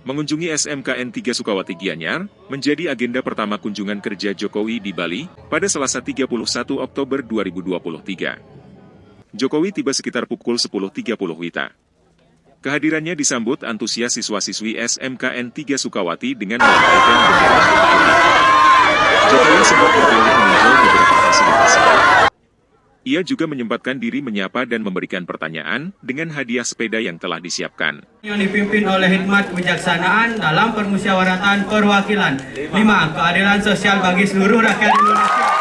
Mengunjungi SMKN 3 Sukawati Gianyar, menjadi agenda pertama kunjungan kerja Jokowi di Bali, pada Selasa 31 Oktober 2023. Jokowi tiba sekitar pukul 10.30 WITA. Kehadirannya disambut antusias siswa-siswi SMKN 3 Sukawati dengan melambaikan bendera putih. Jokowi sempat berkeliling meninjau beberapa fasilitas. Ia juga menyempatkan diri menyapa dan memberikan pertanyaan dengan hadiah sepeda yang telah disiapkan. Yang dipimpin oleh hikmat kebijaksanaan dalam permusyawaratan perwakilan. 5. Keadilan sosial bagi seluruh rakyat Indonesia.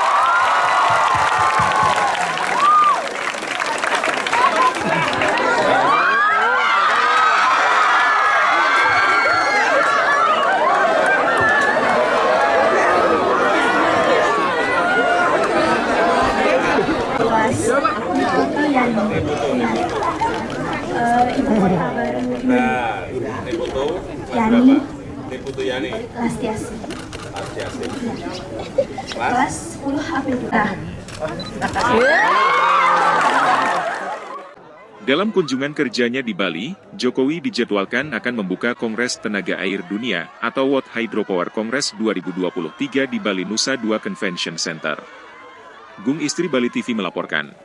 Yani Lastiasi. Kelas 10 April. Dalam kunjungan kerjanya di Bali, Jokowi dijadwalkan akan membuka Kongres Tenaga Air Dunia atau World Hydropower Congress 2023 di Bali Nusa Dua Convention Center. Gung Istri Bali TV melaporkan.